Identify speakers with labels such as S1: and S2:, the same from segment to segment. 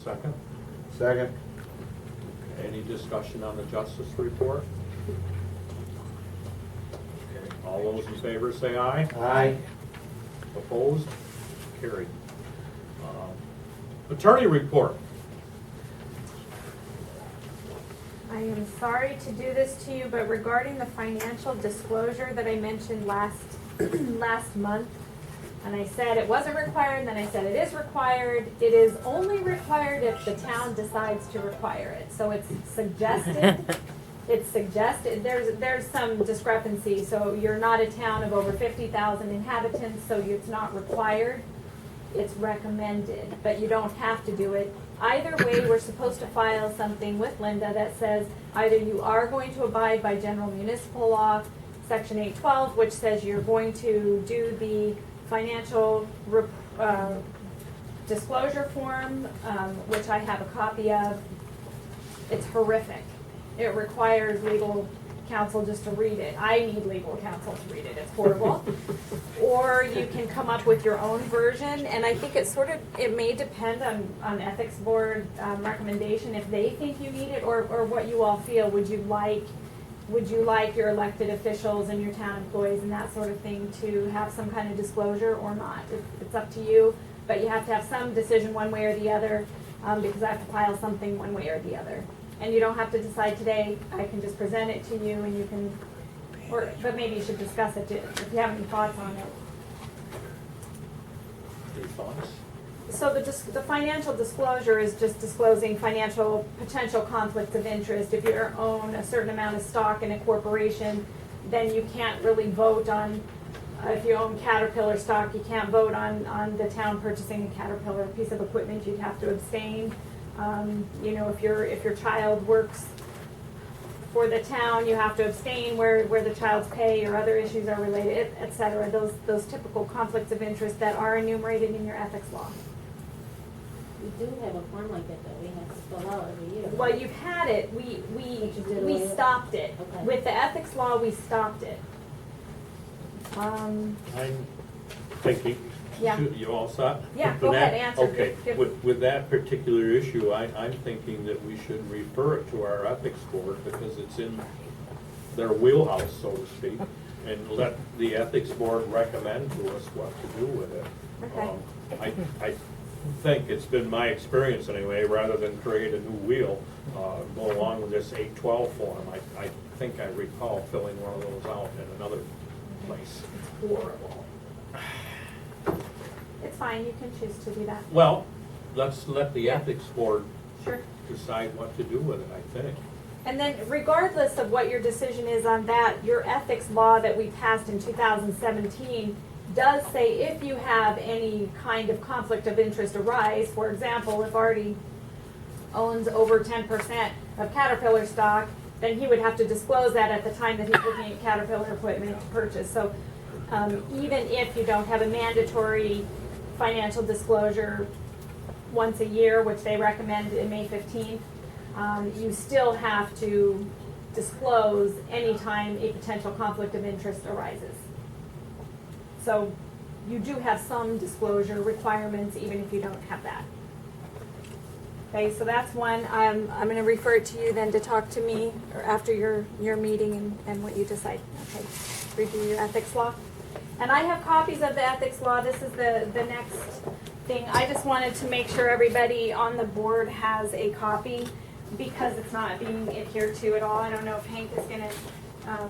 S1: Second?
S2: Second.
S1: Okay, any discussion on the justice report? Okay, all those in favor say aye.
S2: Aye.
S1: Opposed? Carried. Attorney report.
S3: I am sorry to do this to you, but regarding the financial disclosure that I mentioned last month, and I said it wasn't required, and then I said it is required. It is only required if the town decides to require it. So it's suggested. It's suggested. There's some discrepancy. So you're not a town of over 50,000 inhabitants, so it's not required. It's recommended, but you don't have to do it. Either way, we're supposed to file something with Linda that says either you are going to abide by general municipal law, section 812, which says you're going to do the financial disclosure form, which I have a copy of. It's horrific. It requires legal counsel just to read it. I need legal counsel to read it. It's horrible. Or you can come up with your own version, and I think it may depend on ethics board recommendation if they think you need it or what you all feel. Would you like your elected officials and your town employees and that sort of thing to have some kind of disclosure or not? It's up to you, but you have to have some decision one way or the other, because I have to file something one way or the other. And you don't have to decide today. I can just present it to you and you can, but maybe you should discuss it if you have any thoughts on it.
S1: Any thoughts?
S3: So the financial disclosure is just disclosing financial potential conflicts of interest. If you own a certain amount of stock in a corporation, then you can't really vote on, if you own Caterpillar stock, you can't vote on the town purchasing a Caterpillar piece of equipment. You'd have to abstain. If your child works for the town, you have to abstain where the child's pay or other issues are related, et cetera. Those typical conflicts of interest that are enumerated in your ethics law.
S4: We do have a form like that we have to fill out every year.
S3: Well, you've had it. We stopped it.
S4: Okay.
S3: With the ethics law, we stopped it.
S1: I'm thinking.
S3: Yeah.
S1: You all set?
S3: Yeah,
S1: For
S3: go
S1: that?
S3: ahead, answer.
S1: Okay,
S3: Give-
S1: with that particular issue, I'm thinking that we should refer it to our ethics board because it's in their wheelhouse, so to speak, and let the ethics board recommend to us what to do with it.
S3: Okay.
S1: I think it's been my experience anyway, rather than create a new wheel, go along with this 812 form. I think I recall filling one of those out in another place.
S3: It's horrible. It's fine. You can choose to do that.
S1: Well, let's let the
S3: Yeah.
S1: ethics board
S3: Sure.
S1: decide what to do with it, I think.
S3: And then regardless of what your decision is on that, your ethics law that we passed in 2017 does say if you have any kind of conflict of interest arise, for example, if Artie owns over 10% of Caterpillar stock, then he would have to disclose that at the time that he's looking at Caterpillar equipment to purchase. So even if you don't have a mandatory financial disclosure once a year, which they recommend in May 15th, you still have to disclose anytime a potential conflict of interest arises. So you do have some disclosure requirements even if you don't have that. Okay, so that's one. I'm going to refer it to you then to talk to me or after your meeting and what you decide. Okay, review your ethics law. And I have copies of the ethics law. This is the next thing. I just wanted to make sure everybody on the board has a copy because it's not being adhered to at all. I don't know if Hank is going to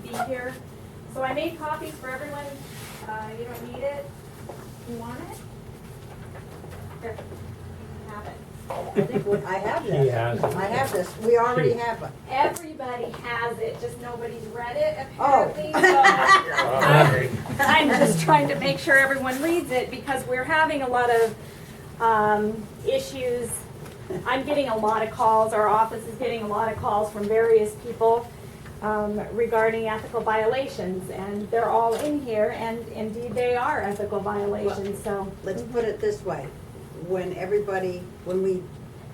S3: be here. So I made copies for everyone. You don't need it. You want it? Here, have it.
S5: I think I have this.
S2: She has it.
S5: I have this. We already have it.
S3: Everybody has it, just nobody's read it
S5: Oh.
S3: apparently. So I'm just trying to make sure everyone reads it because we're having a lot of issues. I'm getting a lot of calls, our office is getting a lot of calls from various people regarding ethical violations, and they're all in here, and indeed they are ethical violations, so.
S5: Let's put it this way. When we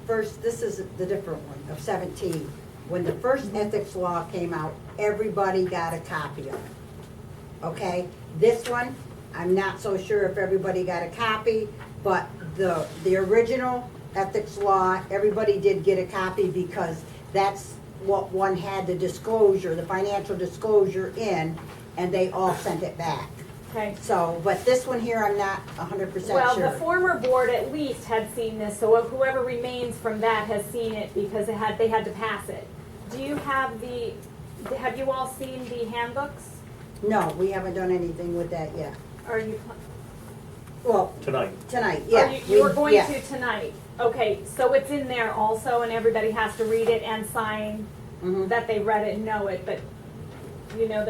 S5: first, this is the different one, of 17. When the first ethics law came out, everybody got a copy of it. Okay? This one, I'm not so sure if everybody got a copy, but the original ethics law, everybody did get a copy because that's what one had the disclosure, the financial disclosure in, and they all sent it back.
S3: Okay.
S5: So, but this one here, I'm not 100%
S3: Well,
S5: sure.
S3: the former board at least had seen this, so whoever remains from that has seen it because they had to pass it. Do you have have you all seen the handbooks?
S5: No, we haven't done anything with that yet.
S3: Are you,
S5: Well,
S1: Tonight.
S5: tonight, yeah.
S3: you were going
S5: yeah.
S3: to tonight? Okay, so it's in there also, and everybody has to read it and sign
S5: Mhm.
S3: that they read it and know it, but, you know,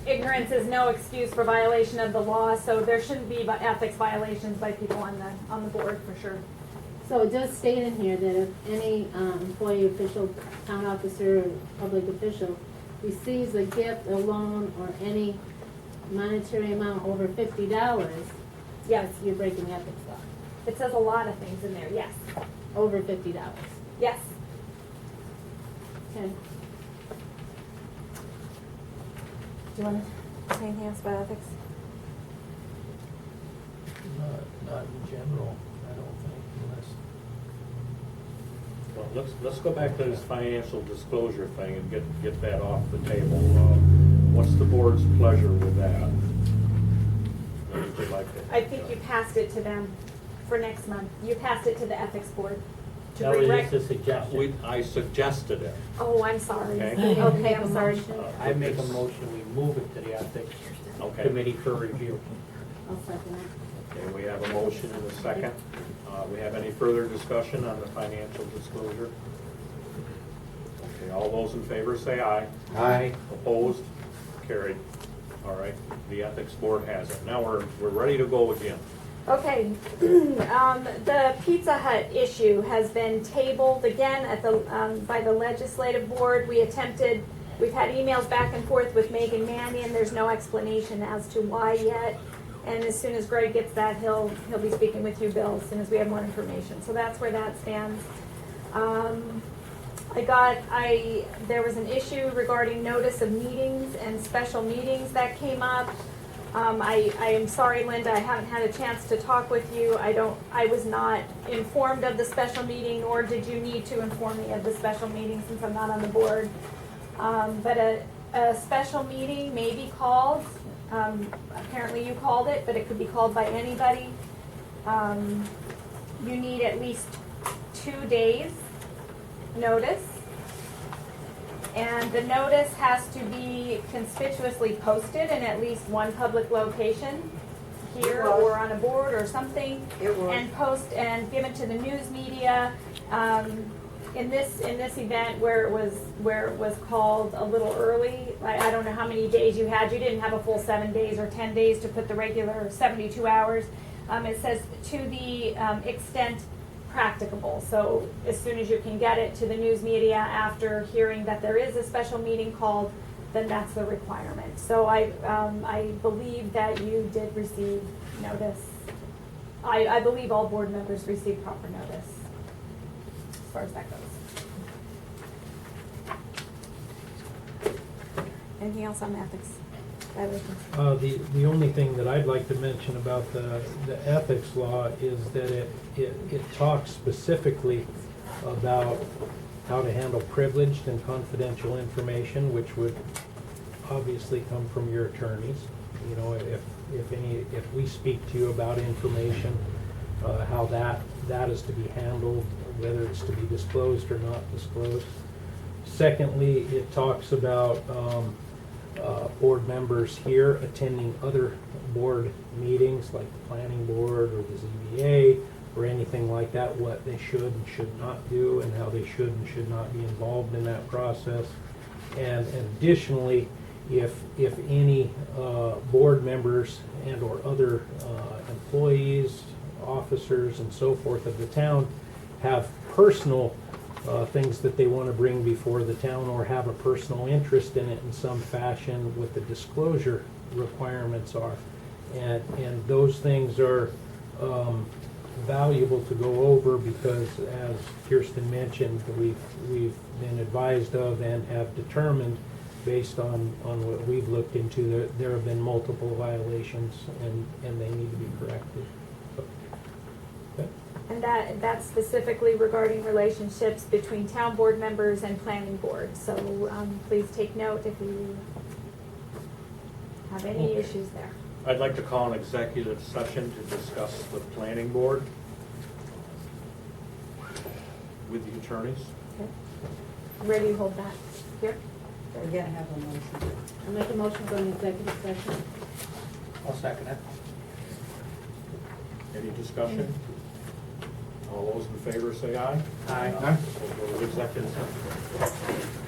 S3: ignorance is no excuse for violation of the law, so there shouldn't be ethics violations by people on the board, for sure.
S4: So it does state in here that if any employee, official, town officer, or public official receives a gift, a loan, or any monetary amount over $50,
S3: Yes,
S4: you're breaking ethics law.
S3: it says a lot of things in there, yes,
S4: Over $50.
S3: yes.
S4: Okay.
S3: Do you want to say anything else about ethics?
S2: Not in general, I don't think, unless.
S1: Well, let's go back to this financial disclosure thing and get that off the table. What's the board's pleasure with that? Would you like to?
S3: I think you passed it to them for next month. You passed it to the ethics board. to
S2: That was
S3: re-rec-
S2: just a suggestion.
S1: I suggested it.
S3: Oh, I'm sorry.
S1: Okay.
S3: Okay, I'm sorry.
S2: I make a motion, we move it to the ethics
S1: Okay.
S2: committee for review.
S4: I'll second it.
S1: Okay, we have a motion and a second. We have any further discussion on the financial disclosure? Okay, all those in favor say aye.
S2: Aye.
S1: Opposed? Carried. All right, the ethics board has it. Now we're ready to go again.
S3: Okay, the Pizza Hut issue has been tabled again at by the legislative board. We've had emails back and forth with Megan Mannion. There's no explanation as to why yet. And as soon as Greg gets that, he'll be speaking with you, Bill, as soon as we have more information. So that's where that stands. There was an issue regarding notice of meetings and special meetings that came up. I am sorry, Linda, I haven't had a chance to talk with you. I was not informed of the special meeting, nor did you need to inform me of the special meeting since I'm not on the board. But a special meeting may be called. Apparently you called it, but it could be called by anybody. You need at least 2 days notice. And the notice has to be conspicuously posted in at least one public location, here
S5: It was.
S3: or on a board or something.
S5: It was.
S3: And post and given to the news media. In this event where it was called a little early, I don't know how many days you had. You didn't have a full 7 days or 10 days to put the regular 72 hours. It says to the extent practicable. So as soon as you can get it to the news media after hearing that there is a special meeting called, then that's the requirement. So I believe that you did receive notice. I believe all board members received proper notice as far as that goes. Anything else on ethics violations?
S6: The only thing that I'd like to mention about the ethics law is that it talks specifically about how to handle privileged and confidential information, which would obviously come from your attorneys. You know, if we speak to you about information, how that is to be handled, whether it's to be disclosed or not disclosed. Secondly, it talks about board members here attending other board meetings like the planning board or the ZBA or anything like that, what they should and should not do and how they should and should not be involved in that process. And additionally, if any board members and or other employees, officers and so forth of the town have personal things that they want to bring before the town or have a personal interest in it in some fashion, what the disclosure requirements are. And those things are valuable to go over because, as Kirsten mentioned, we've been advised of and have determined, based on what we've looked into, there have been multiple violations and they need to be corrected. So, okay.
S3: And that's specifically regarding relationships between town board members and planning board. So please take note if you have any
S1: Okay.
S3: issues there.
S1: I'd like to call an executive session to discuss the planning board with the attorneys.
S3: Okay. Where do you hold that? Here?
S5: We gotta have a motion.
S4: I make a motion for an executive session.
S2: I'll second it.
S1: Any discussion? All those in favor say aye.
S2: Aye.
S1: We'll go to executive session.